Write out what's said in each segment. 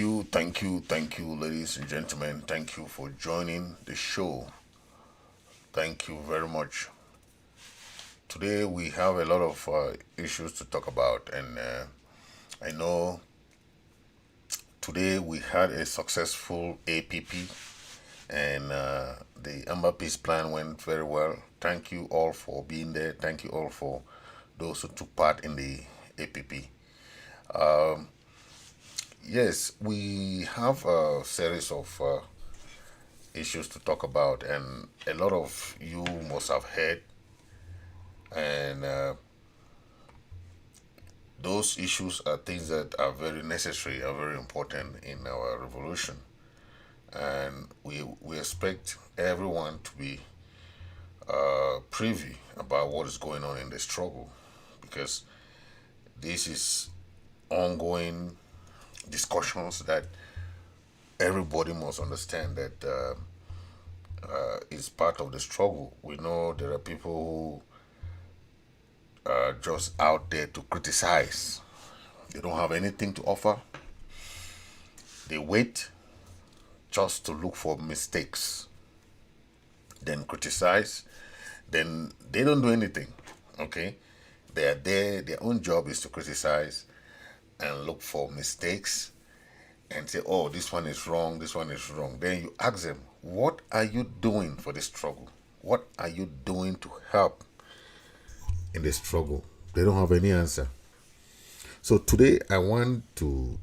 thank you, ladies and gentlemen. Thank you for joining the show. Thank you very much. Today we have a lot of issues to talk about, and I know today we had a successful APP, and the Amber Peace Plan went very well. Thank you all for being there. Thank you all for those who took part in the APP. Yes, we have a series of issues to talk about, and a lot of you must have heard, and those issues are things that are very necessary, are very important in our revolution, and we expect everyone to be privy about what is going on in the struggle, because this is ongoing discussions that everybody must understand that is part of the struggle. We know there are people who are just out there to criticize. They don't have anything to offer. They wait just to look for mistakes, then criticize, then they don't do anything. Okay? They are there, their own job is to criticize and look for mistakes and say, oh, this one is wrong, this one is wrong. Then you ask them, what are you doing for the struggle? What are you doing to help in the struggle? They don't have any answer. So today I want to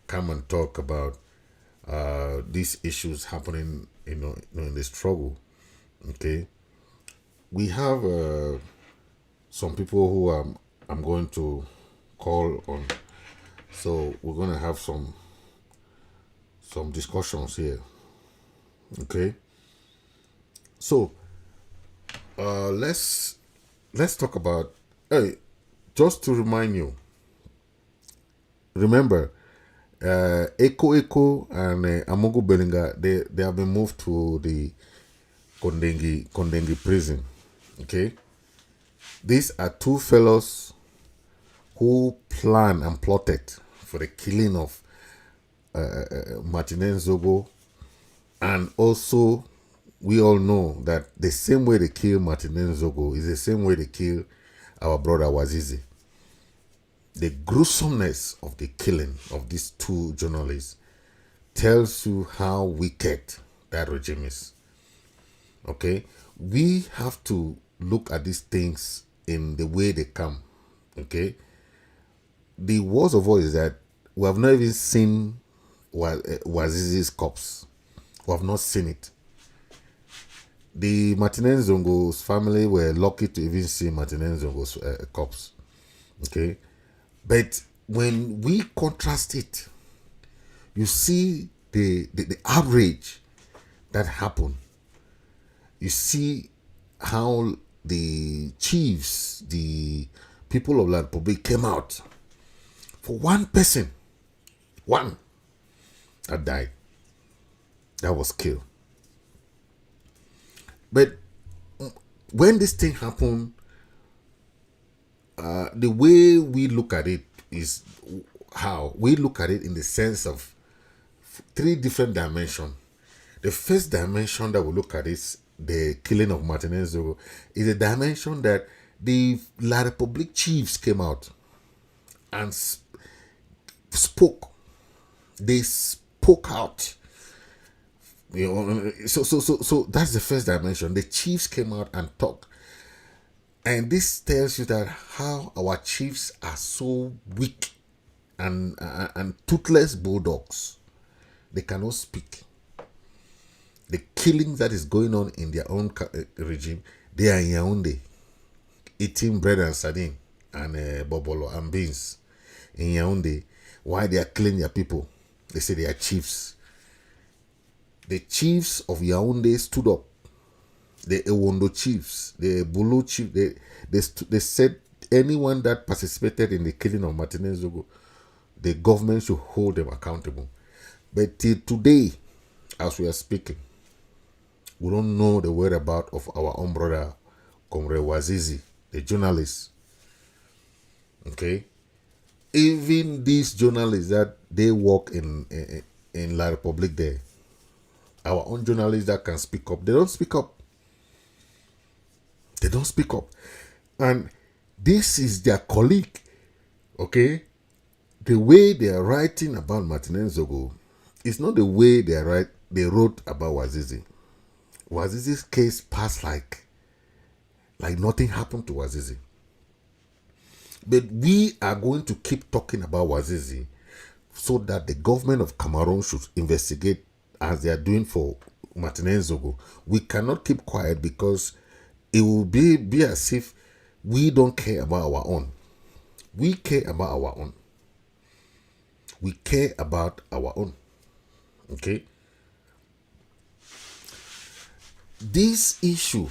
come and talk about these issues happening, in the struggle. Okay, we have some people who I'm going to call on. So we're going to have some discussions here. Okay. So let's talk about. Hey, just to remind you. Remember, Echo and Amougou Belinga, they have been moved to the Nkondegnui prison. Okay. These are two fellows who planned and plotted for the killing of Martin Nzogo, and also we all know that the same way they kill Martin Nzogo is the same way they kill our brother Wazizi. The gruesomeness of the killing of these two journalists tells you how wicked that regime is. Okay, we have to look at these things in the way they come. Okay, the worst of all is that we have not even seen Wazizi's corpse. We have not seen it. The Martin Nzogo's family were lucky to even see Martin Nzogo's corpse. Okay, but when we contrast it, you see the outrage that happened. You see how the chiefs, the people of La Republic came out for one person, one that died, that was killed. But when this thing happened, the way we look at it is how we look at it in the sense of three different dimensions. The first dimension that we look at is the killing of Martin Nzogo, is a dimension that the La Republic chiefs came out and spoke. They spoke out. So that's the first dimension. The chiefs came out and talked. And this tells you that how our chiefs are so weak and toothless bulldogs. They cannot speak. The killing that is going on in their own regime, they are in Yaoundé, eating bread and sardine and bobolo and beans in Yaoundé. Why they are killing their people? They say they are chiefs. The chiefs of Yaoundé stood up. The Ewondo chiefs, the Bulu chief, they said anyone that participated in the killing of Martin Nzogo, the government should hold them accountable. But till today, as we are speaking, we don't know the whereabouts of our own brother, Comrade Wazizi, the journalist. Okay? Even these journalists that they work in La Republic there, our own journalists that can speak up, they don't speak up. They don't speak up. And this is their colleague, okay? The way they are writing about Martin Nzogo is not the way they wrote about Wazizi. Wazizi's case passed like nothing happened to Wazizi. But we are going to keep talking about Wazizi so that the government of Cameroon should investigate as they are doing for Martin Nzogo. We cannot keep quiet because it will be as if we don't care about our own. We care about our own. We care about our own. Okay? This issue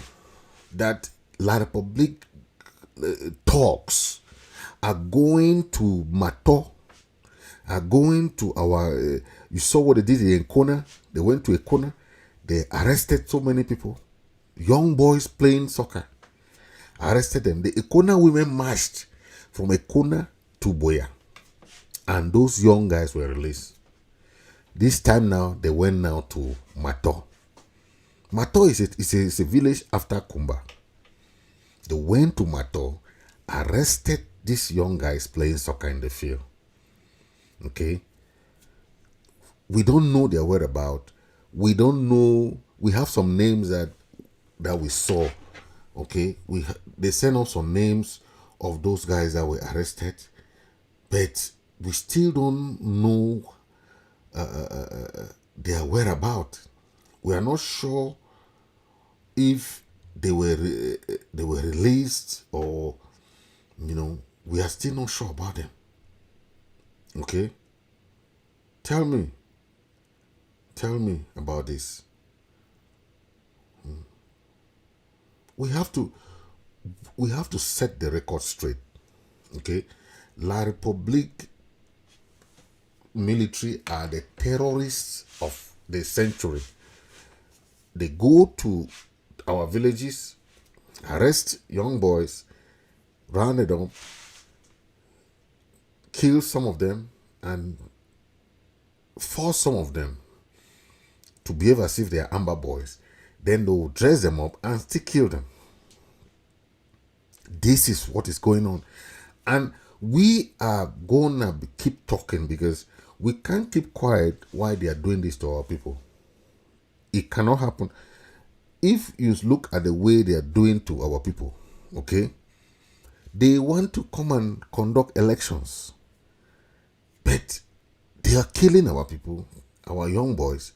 that La Republique talks are going to Mato, are going to our... you saw what they did in Nkona. They went to Nkona. They arrested so many people. Young boys playing soccer. Arrested them. The Nkona women marched from Nkona to Boya. And those young guys were released. This time now, they went now to Mato. Mato is a village after Kumba. They went to Mato, arrested these young guys playing soccer in the field. Okay? We don't know their whereabouts. We don't know. We have some names that we saw. Okay? They sent us some names of those guys that were arrested. But we still don't know their whereabouts. We are not sure if they were released or, we are still not sure about them. Okay? Tell me about this. We have to set the record straight. Okay? La Republique military are the terrorists of the century. They go to our villages, arrest young boys, round it up, kill some of them, and force some of them to behave as if they are Amber boys. Then they will dress them up and still kill them. This is what is going on. And we are going to keep talking because we can't keep quiet while they are doing this to our people. It cannot happen. If you look at the way they are doing to our people, okay, they want to come and conduct elections, but they are killing our people, our young boys.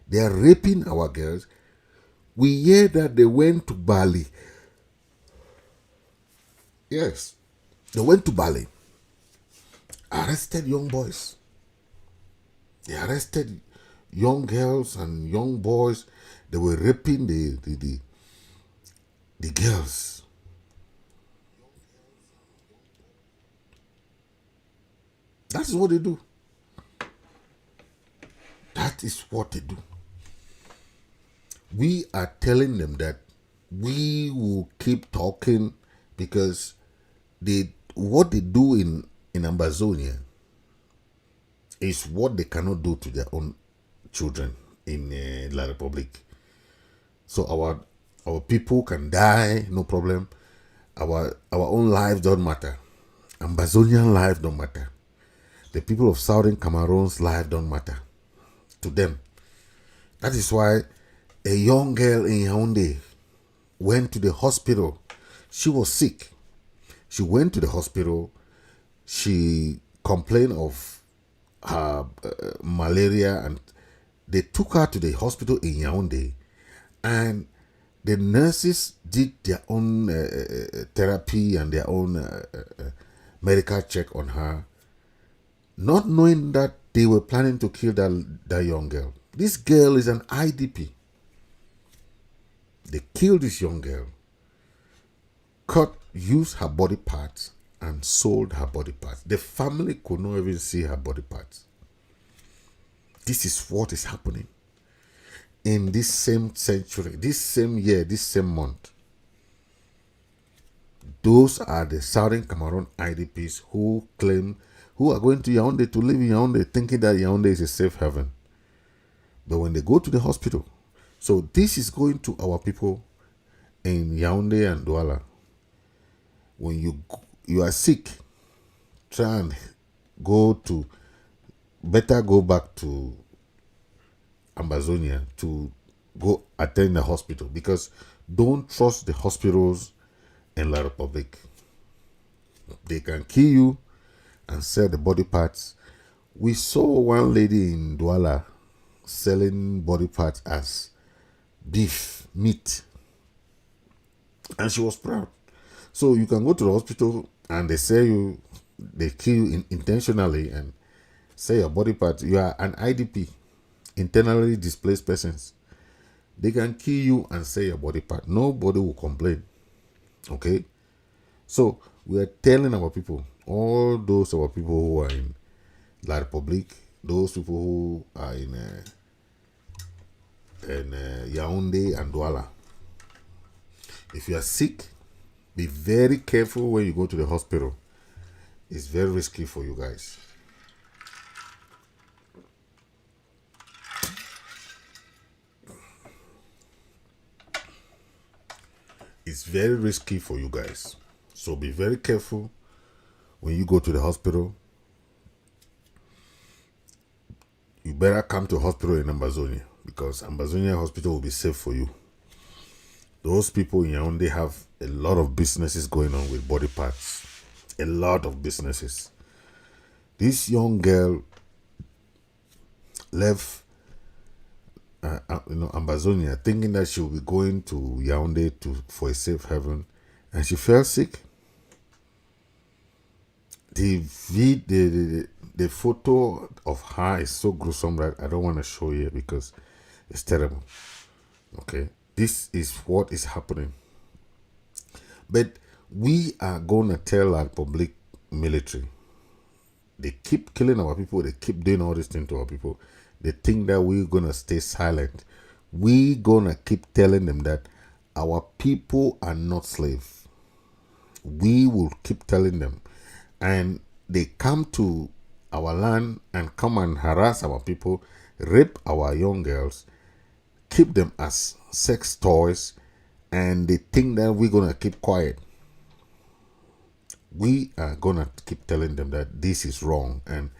They are raping our girls. We hear that they went to Bali. Yes, they went to Bali, arrested young boys. They arrested young girls and young boys. They were raping the girls. That is what they do. That is what they do. We are telling them that we will keep talking because what they do in Ambazonia is what they cannot do to their own children in La Republique. So our people can die, no problem. Our own lives don't matter. Ambazonian life don't matter. The people of Southern Cameroon's life don't matter to them. That is why a young girl in Yaoundé went to the hospital. She was sick. She went to the hospital. She complained of her malaria, and they took her to the hospital in Yaoundé, and the nurses did their own therapy and their own medical check on her, not knowing that they were planning to kill that young girl. This girl is an IDP. They killed this young girl, used her body parts, and sold her body parts. The family could not even see her body parts. This is what is happening in this same century, this same year, this same month. Those are the Southern Cameroon IDPs who claim who are going to Yaoundé to live in Yaoundé thinking that Yaoundé is a safe haven. But when they go to the hospital, so this is going to our people in Yaoundé and Douala. When you are sick, try and better go back to Ambazonia to go attend the hospital, because don't trust the hospitals in La Republic. They can kill you and sell the body parts. We saw one lady in Douala selling body parts as beef, meat, and she was proud. So you can go to the hospital and they kill you intentionally and sell your body part. You are an IDP, internally displaced persons. They can kill you and sell your body part. Nobody will complain. Okay? So we are telling our people, all those our people who are in La Republique, those people who are in Yaoundé and Douala, if you are sick, be very careful when you go to the hospital. It's very risky for you guys. It's very risky for you guys. So be very careful when you go to the hospital. You better come to a hospital in Ambazonia, because Ambazonia hospital will be safe for you. Those people in Yaoundé have a lot of businesses going on with body parts. A lot of businesses. This young girl left Ambazonia thinking that she will be going to Yaoundé for a safe haven, and she fell sick. The photo of her is so gruesome that I don't want to show you because it's terrible. Okay, this is what is happening. But we are going to tell our public military. They keep killing our people. They keep doing all this thing to our people. They think that we're going to stay silent. We're going to keep telling them that our people are not slaves. We will keep telling them. And they come to our land and come and harass our people, rape our young girls, keep them as sex toys, and they think that we're going to keep quiet. We are going to keep telling them that this is wrong, and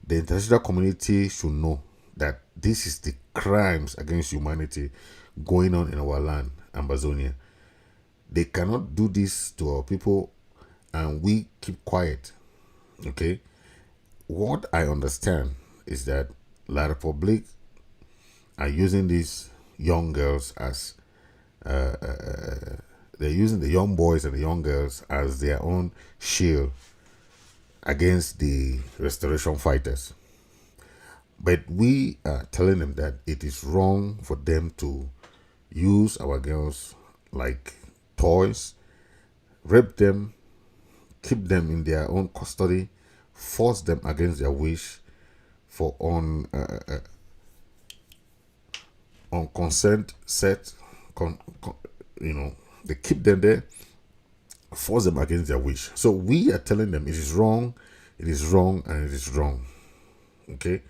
the international community should know that this is the crimes against humanity going on in our land, Ambazonia. They cannot do this to our people and we keep quiet. Okay? What I understand is that La Republique are using these young girls as they're using the young boys and the young girls as their own shield against the restoration fighters. But we are telling them that it is wrong for them to use our girls like toys, rape them, keep them in their own custody, force them against their wish for on consent set, they keep them there, force them against their wish. So we are telling them it is wrong, and it is wrong. Okay,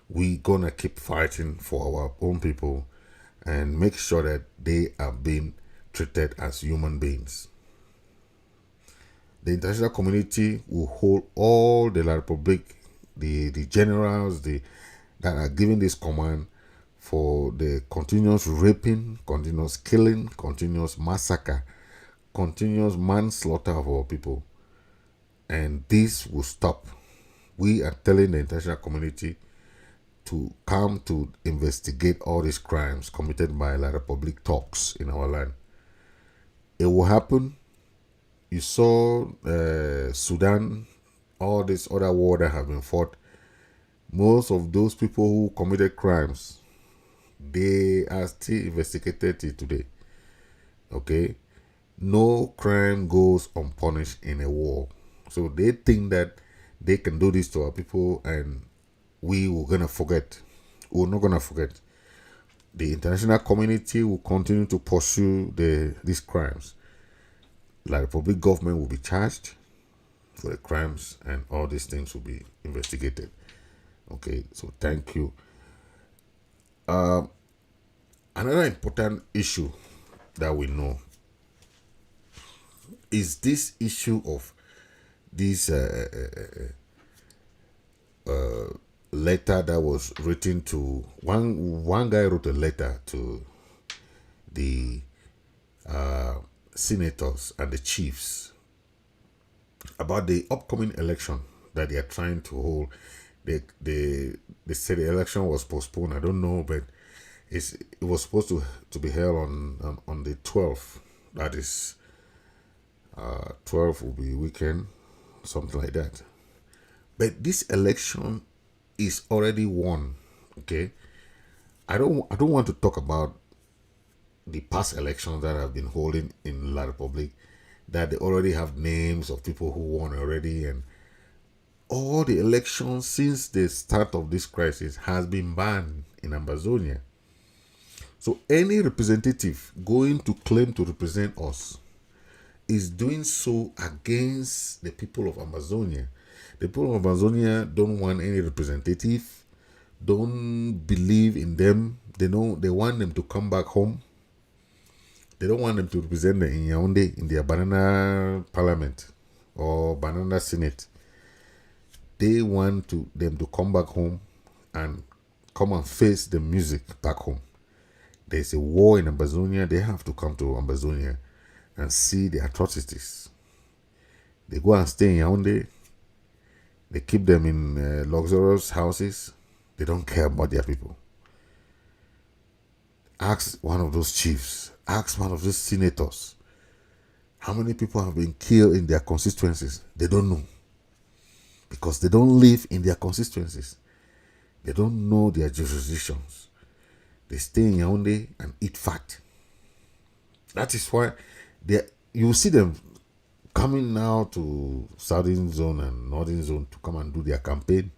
we gonna keep fighting for our own people and make sure that they are being treated as human beings. The international community will hold all the La Republique, the generals, that are giving this command for the continuous raping, continuous killing, continuous massacre, continuous manslaughter of our people. And this will stop. We are telling the international community to come to investigate all these crimes committed by La Republique talks in our land. It will happen. You saw Sudan, all this other war that have been fought. Most of those people who committed crimes, they are still investigated till today. Okay? No crime goes unpunished in a war. So they think that they can do this to our people and we were going to forget. We're not going to forget. The international community will continue to pursue these crimes. La Republic government will be charged for the crimes, and all these things will be investigated. Okay, so thank you. Another important issue that we know is this issue of this letter that was written to one guy wrote a letter to the senators and the chiefs about the upcoming election that they are trying to hold. They said the election was postponed. I don't know, but it was supposed to be held on the 12th. That is 12th will be weekend, something like that. But this election is already won. Okay, I don't want to talk about the past elections that have been holding in La Republic, that they already have names of people who won already, and all the elections since the start of this crisis has been banned in Ambazonia. So any representative going to claim to represent us is doing so against the people of Amazonia. The people of Amazonia don't want any representative, don't believe in them. They want them to come back home. They don't want them to represent them in Yaoundé in their banana parliament or banana senate. They want them to come back home and come and face the music back home. There's a war in Ambazonia. They have to come to Ambazonia and see the atrocities. They go and stay in Yaoundé. They keep them in luxurious houses. They don't care about their people. Ask one of those chiefs, ask one of those senators, how many people have been killed in their constituencies? They don't know. Because they don't live in their constituencies. They don't know their jurisdictions. They stay in Yaoundé and eat fat. That is why you see them coming now to Southern Zone and Northern Zone to come and do their campaign.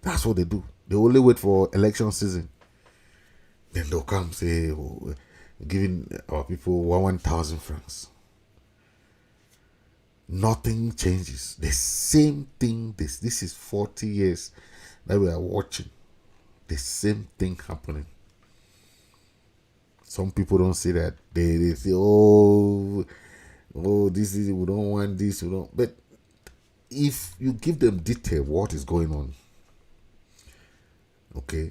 That's what they do. They only wait for election season. Then they'll come say, giving our people 1,000 francs. Nothing changes. The same thing. This is 40 years that we are watching. The same thing happening. Some people don't say that. They say, oh, this is, we don't want this, we don't. But if you give them detail what is going on, okay,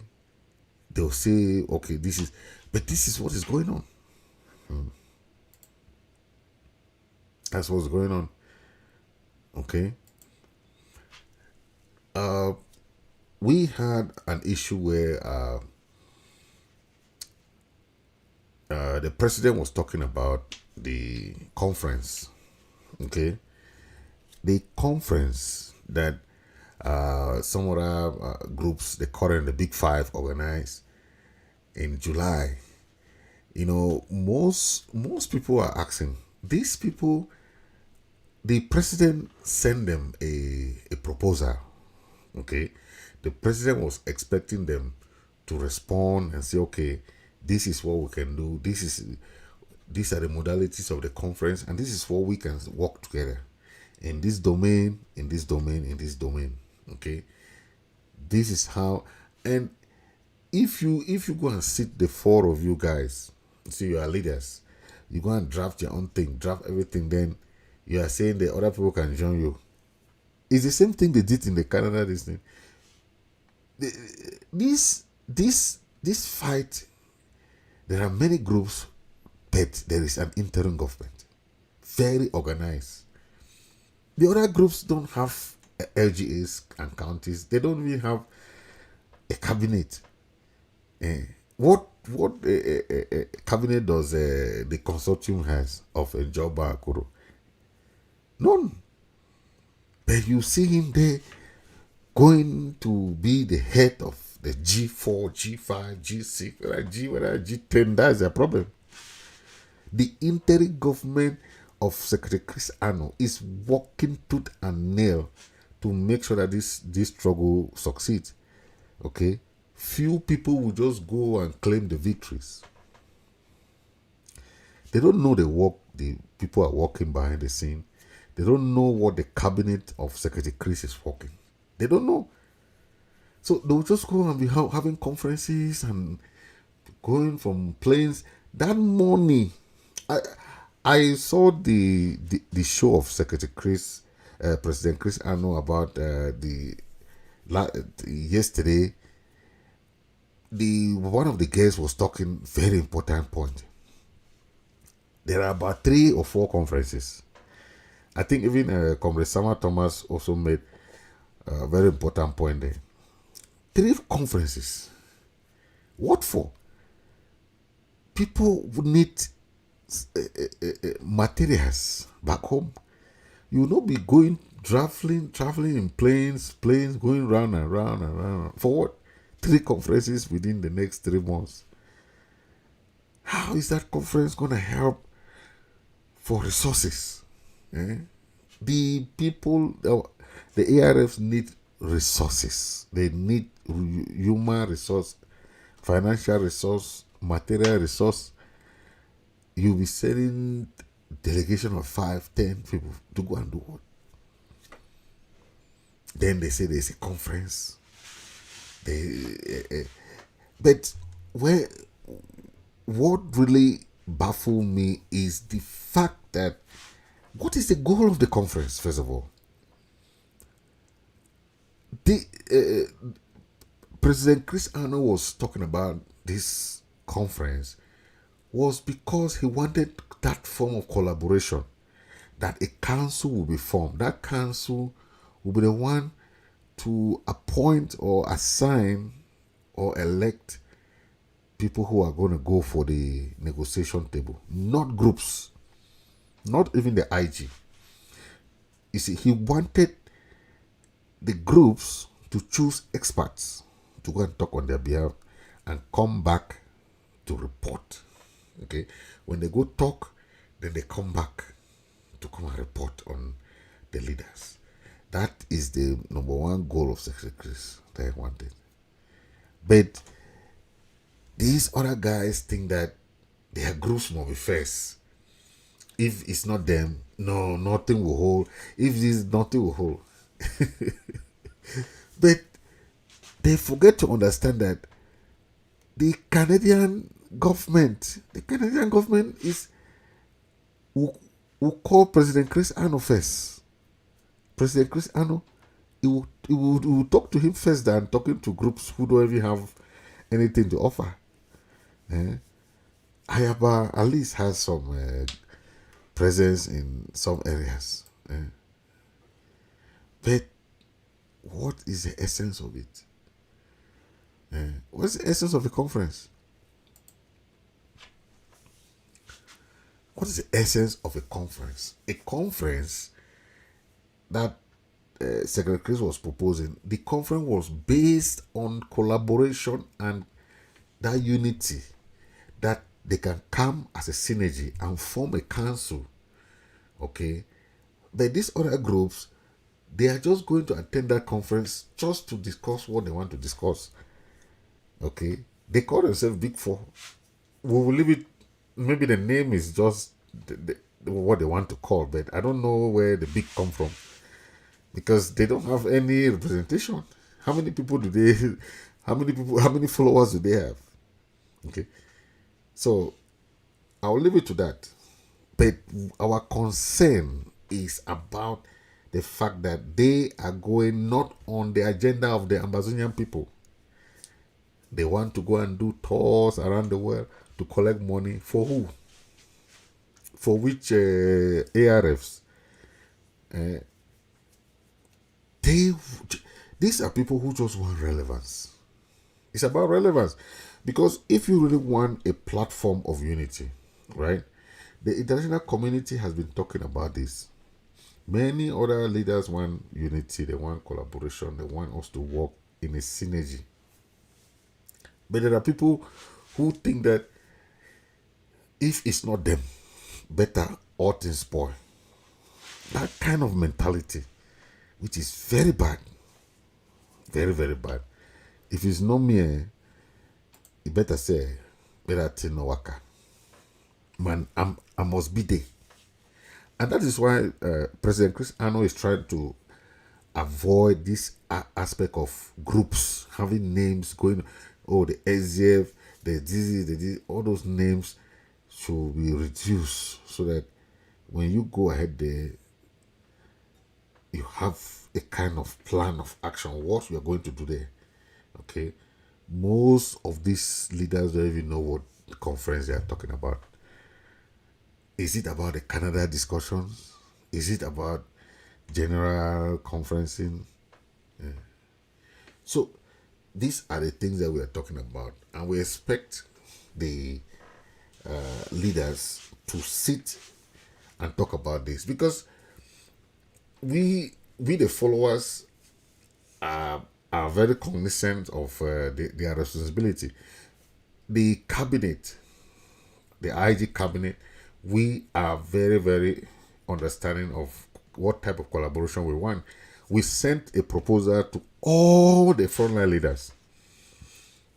they'll say, okay, this is what is going on. That's what's going on. Okay. We had an issue where the president was talking about the conference. Okay. The conference that some other groups, they call it the Big Five, organized in July. You know, most people are asking, these people, the president sent them a proposal. Okay. The president was expecting them to respond and say, okay, this is what we can do. These are the modalities of the conference, and this is what we can work together in this domain, in this domain, in this domain. Okay. This is how, and if you go and sit the four of you guys, see you are leaders, you go and draft your own thing, draft everything, then you are saying that other people can join you. It's the same thing they did in the Canada, this thing. This fight, there are many groups, but there is an interim government, very organized. The other groups don't have LGAs and counties. They don't even have a cabinet. What cabinet does the consortium has of Njoba Akuro? None. But you see him there going to be the head of the G4, G5, G6, whether G10. That's a problem. The interim government of Secretary Chris Ano is working tooth and nail to make sure that this struggle succeeds. Okay? Few people will just go and claim the victories. They don't know the work the people are working behind the scene. They don't know what the cabinet of Secretary Chris is working. They don't know. So they'll just go and be having conferences and going from planes. That money, I saw the show of Secretary Chris, President Chris Ano about yesterday. The one of the guests was talking very important point. There are about 3 or 4 conferences. I think even Comrade Sama Thomas also made a very important point there. 3 conferences. What for? People would need materials back home. You will not be going traveling in planes, going round and round and round. For what? 3 conferences within the next 3 months. How is that conference going to help for resources? The people, the ARFs need resources. They need human resource, financial resource, material resource. You'll be sending delegation of 5, 10 people to go and do what? Then they say there's a conference. But what really baffled me is the fact that what is the goal of the conference, first of all? President Chris Ano was talking about this conference was because he wanted that form of collaboration, that a council will be formed. That council will be the one to appoint or assign or elect people who are going to go for the negotiation table, not groups, not even the IG. You see, he wanted the groups to choose experts to go and talk on their behalf and come back to report. Okay, when they go talk, then they come back to come and report on the leaders. That is the number 1 goal of Secretary Chris that I wanted. But these other guys think that their groups must be first. If it's not them, no, nothing will hold. If this, nothing will hold. But they forget to understand that the Canadian government is will call President Chris Ano first. President Chris Ano, he will talk to him first than talking to groups who don't even have anything to offer. Ayaba at least has some presence in some areas. But what is the essence of it? What's the essence of a conference? What is the essence of a conference? A conference that Secretary Chris was proposing, the conference was based on collaboration and that unity, that they can come as a synergy and form a council. Okay? But these other groups, they are just going to attend that conference just to discuss what they want to discuss. Okay? They call themselves Big Four. We will leave it, maybe the name is just what they want to call, but I don't know where the big come from. Because they don't have any representation. How many followers do they have? Okay. So I'll leave it to that. But our concern is about the fact that they are going not on the agenda of the Ambazonian people. They want to go and do tours around the world to collect money for who? For which ARFs? These are people who just want relevance. It's about relevance. Because if you really want a platform of unity, right? The international community has been talking about this. Many other leaders want unity, they want collaboration, they want us to work in a synergy. But there are people who think that if it's not them, better all things spoil. That kind of mentality, which is very bad. Very, very bad. If it's not me, you better say, better tell no waka. Man, I must be there. And that is why President Chris Ano is trying to avoid this aspect of groups having names going. Oh, the SDF, the DZ, the DZ, all those names should be reduced so that when you go ahead there, you have a kind of plan of action, what you are going to do there. Okay. Most of these leaders don't even know what the conference they are talking about. Is it about the Canada discussions? Is it about general conferencing? So these are the things that we are talking about, and we expect the leaders to sit and talk about this, because we the followers are very cognizant of their responsibility. The cabinet, the IG cabinet, we are very, very understanding of what type of collaboration we want. We sent a proposal to all the frontline leaders.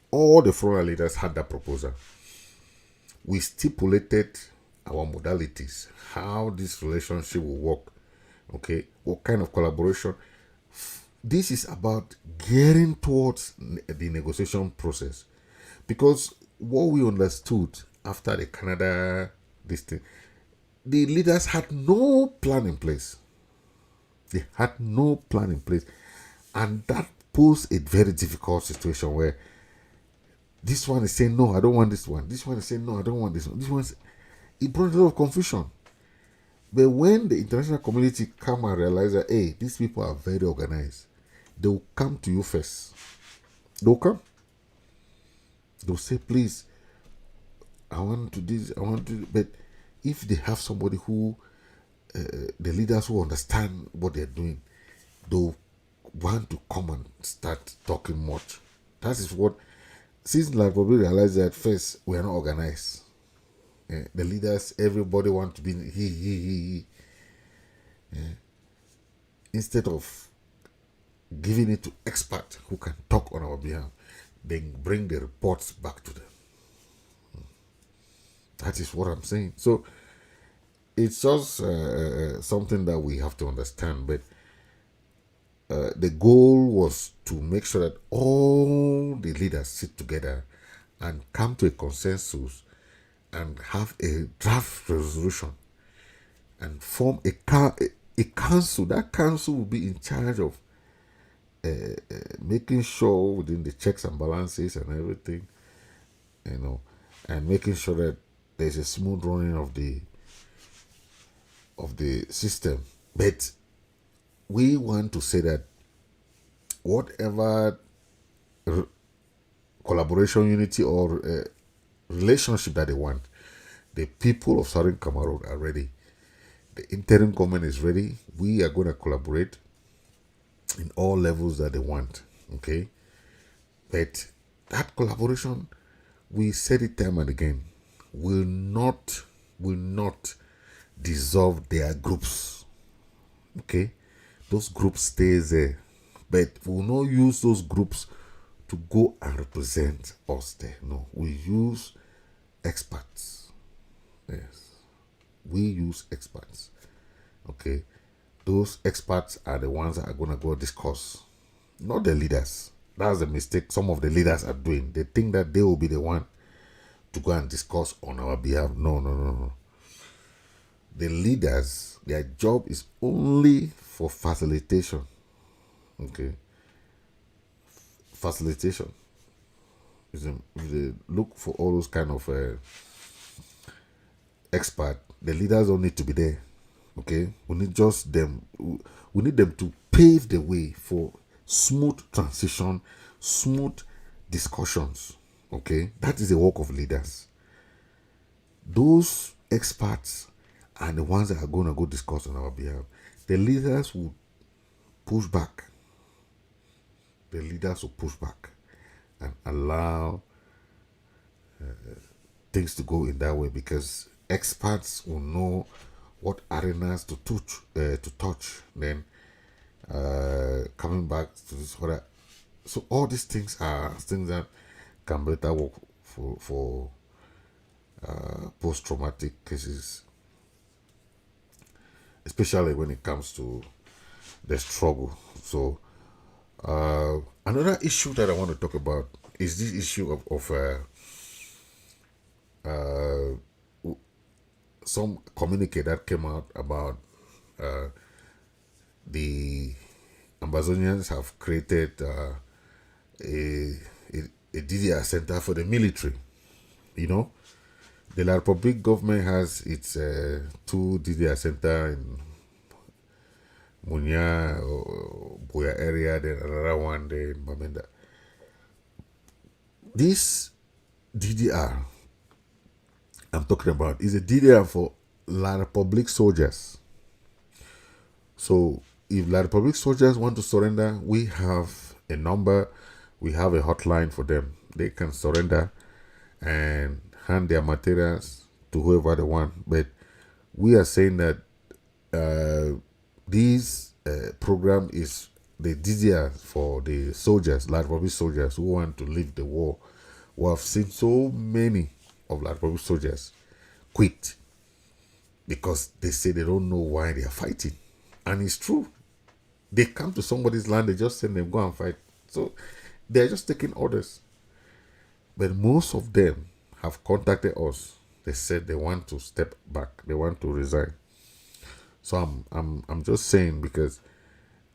All the frontline leaders had that proposal. We stipulated our modalities, how this relationship will work, okay, what kind of collaboration. This is about gearing towards the negotiation process, because what we understood after the Canada this thing, the leaders had no plan in place. They had no plan in place, and that posed a very difficult situation where this one is saying no, I don't want this one. This one is saying no, I don't want this one. This one's, it brought a lot of confusion. But when the international community come and realize that, hey, these people are very organized, they will come to you first. They'll come. They'll say, please, I want to do this, I want to do. But if they have somebody who, the leaders who understand what they're doing, they'll want to come and start talking much. That is what, since like probably realize that first we are not organized. The leaders, everybody want to be he. Instead of giving it to experts who can talk on our behalf, then bring the reports back to them. That is what I'm saying. So it's just something that we have to understand. But the goal was to make sure that all the leaders sit together and come to a consensus and have a draft resolution and form a council. That council will be in charge of making sure within the checks and balances and everything, and making sure that there's a smooth running of the system. But we want to say that whatever collaboration, unity, or relationship that they want, the people of Southern Cameroon are ready. The interim government is ready. We are going to collaborate in all levels that they want. Okay, but that collaboration, we said it time and again, will not dissolve their groups. Okay, those groups stay there, but we will not use those groups to go and represent us there. No, we use experts. Yes, we use experts. Okay, those experts are the ones that are going to go discuss, not the leaders. That's the mistake some of the leaders are doing. They think that they will be the one to go and discuss on our behalf. No. The leaders, their job is only for facilitation. Okay, facilitation. If they look for all those kind of expert, the leaders don't need to be there. Okay, we need just them. We need them to pave the way for smooth transition, smooth discussions. Okay, that is the work of leaders. Those experts are the ones that are going to go discuss on our behalf. The leaders will push back. The leaders will push back and allow things to go in that way, because experts will know what arenas to touch. Then coming back to this other, so all these things are things that can better work for post-traumatic cases. especially when it comes to the struggle. So another issue that I want to talk about is this issue of some communique that came out about the Ambazonians have created a, a DDR center for the military. You know, the La Republic government has its two DDR center in Munya or Buya area, then another one there in Bamenda. This DDR I'm talking about is a DDR for La Republic soldiers. So if La Republic soldiers want to surrender, we have a number, we have a hotline for them. They can surrender and hand their materials to whoever they want. But we are saying that this program is the DDR for the soldiers, La Republic soldiers who want to leave the war. We have seen so many of La Republic soldiers quit because they say they don't know why they are fighting. And it's true. They come to somebody's land, they just send them, go and fight. So they're just taking orders. But most of them have contacted us. They said they want to step back, they want to resign. So I'm just saying, because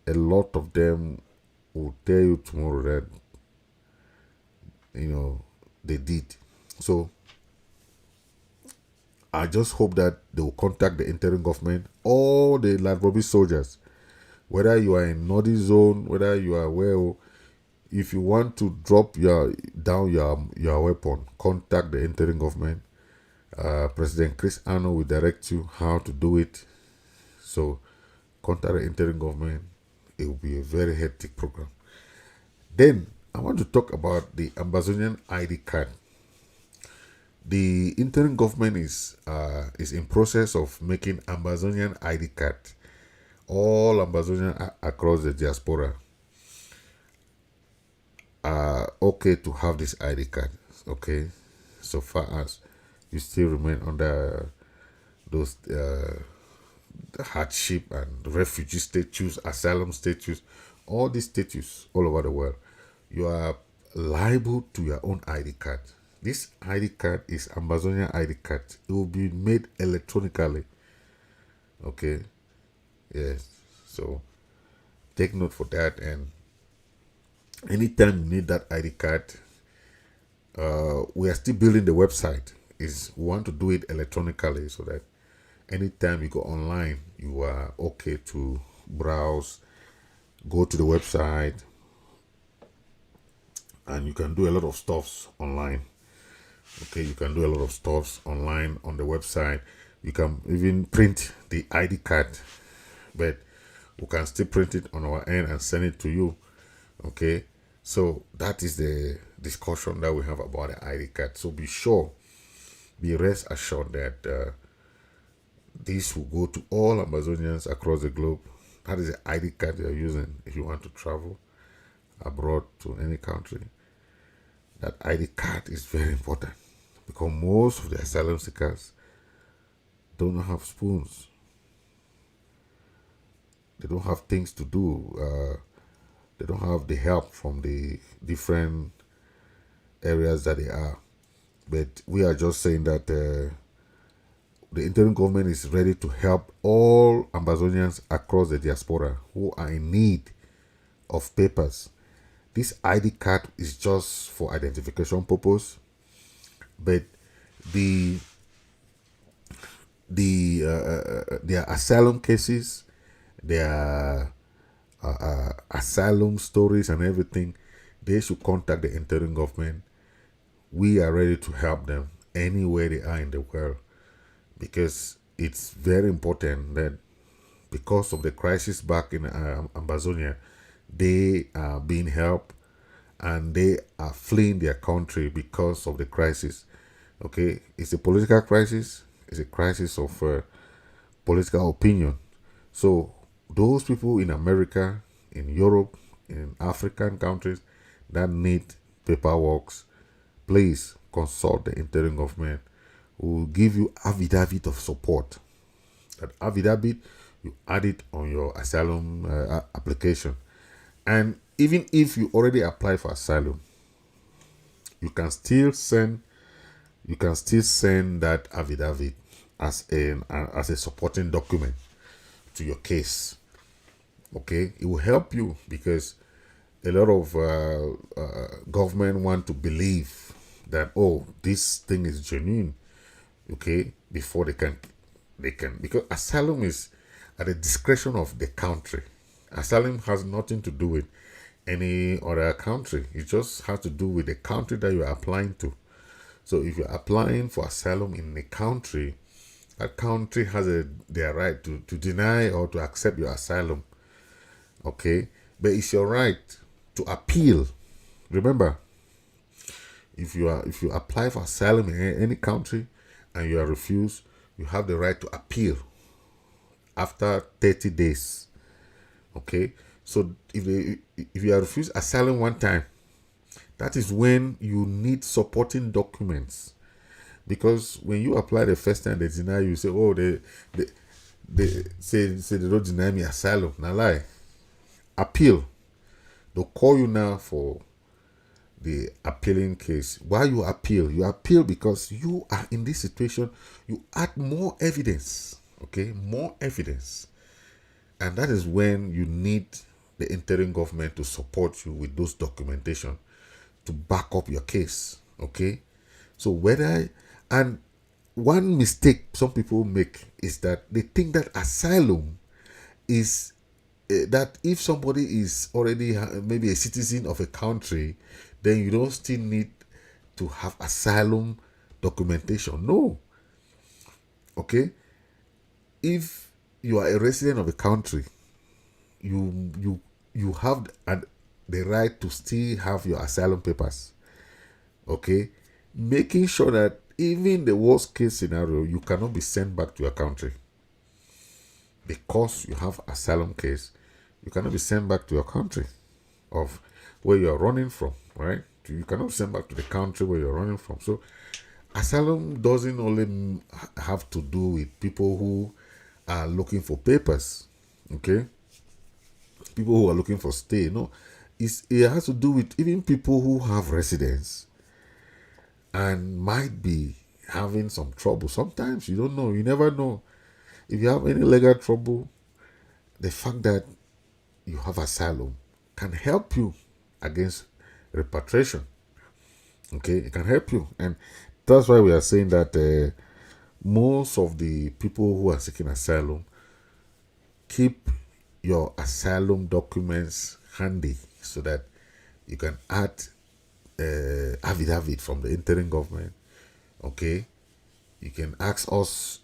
a lot of them will tell you tomorrow that they did. So I just hope that they will contact the interim government, all the Land Republic soldiers, whether you are in Northern Zone, whether you are where, if you want to drop your weapon, contact the interim government. President Chris Ano will direct you how to do it. So contact the interim government. It will be a very hectic program. Then I want to talk about the Ambazonian ID card. The interim government is in process of making Ambazonian ID card. All Ambazonians across the diaspora are okay to have this ID card. Okay, so far as you still remain under those hardship and refugee status, asylum status, all these status all over the world, you are liable to your own ID card. This ID card is Ambazonian ID card. It will be made electronically. Okay. Yes. So take note for that. And anytime you need that ID card, we are still building the website. We want to do it electronically so that anytime you go online, you are okay to browse, go to the website, and you can do a lot of stuffs online. Okay, you can do a lot of stuffs online on the website. You can even print the ID card, but we can still print it on our end and send it to you. Okay, so that is the discussion that we have about the ID card. So be rest assured that this will go to all Ambazonians across the globe. That is the ID card you're using if you want to travel abroad to any country. That ID card is very important because most of the asylum seekers don't have spoons. They don't have things to do. They don't have the help from the different areas that they are. But we are just saying that the interim government is ready to help all Ambazonians across the diaspora who are in need of papers. This ID card is just for identification purpose, but their asylum cases, their asylum stories and everything, they should contact the interim government. We are ready to help them anywhere they are in the world, because it's very important that because of the crisis back in Ambazonia, they are being helped and they are fleeing their country because of the crisis. Okay, it's a political crisis. It's a crisis of political opinion. So those people in America, in Europe, in African countries that need paperwork, please consult the interim government. We will give you affidavit of support. That affidavit you add it on your asylum application. And even if you already apply for asylum, you can still send that affidavit as a supporting document to your case. Okay, it will help you because a lot of government want to believe that, oh, this thing is genuine. Okay, before they can because asylum is at the discretion of the country. Asylum has nothing to do with any other country. It just has to do with the country that you are applying to. So if you're applying for asylum in a country, that country has their right to deny or to accept your asylum. Okay, but it's your right to appeal. Remember, if you apply for asylum in any country and you are refused, you have the right to appeal after 30 days. Okay, so if you are refused asylum one time, that is when you need supporting documents. Because when you apply the first time, they deny you. Say, oh, they say they don't deny me asylum. Now lie. Appeal. They'll call you now for the appealing case. Why you appeal because you are in this situation. You add more evidence. Okay, more evidence. And that is when you need the interim government to support you with those documentation to back up your case. Okay, so and one mistake some people make is that they think that asylum is that if somebody is already maybe a citizen of a country, then you don't still need to have asylum documentation. No. Okay, if you are a resident of a country, you have the right to still have your asylum papers. Okay, making sure that even the worst case scenario, you cannot be sent back to your country because you have asylum case. You cannot be sent back to your country of where you are running from, right? You cannot be sent back to the country where you're running from. So asylum doesn't only have to do with people who are looking for papers. Okay, people who are looking for stay. No, it has to do with even people who have residence and might be having some trouble. Sometimes you don't know. You never know. If you have any legal trouble, the fact that you have asylum can help you against repatriation. Okay, it can help you. And that's why we are saying that most of the people who are seeking asylum, keep your asylum documents handy so that you can add affidavit from the interim government. Okay, you can ask us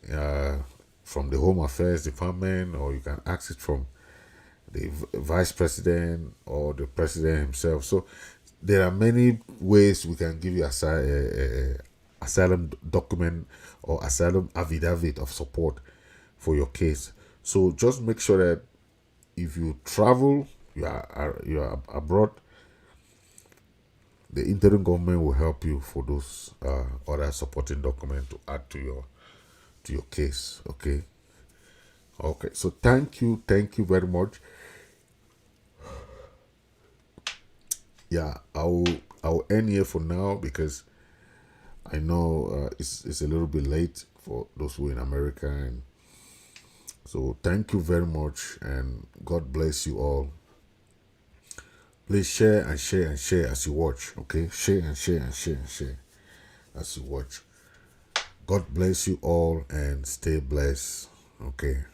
from the Home Affairs Department, or you can ask it from the vice president or the president himself. So there are many ways we can give you asylum document or asylum affidavit of support for your case. So just make sure that if you travel, you are abroad, the interim government will help you for those other supporting documents to add to your case. Okay. So thank you very much. Yeah, I'll end here for now because I know it's a little bit late for those who are in America, and so thank you very much, and God bless you all. Please share and share and share as you watch. Okay, share and share and share and share as you watch. God bless you all and stay blessed. Okay.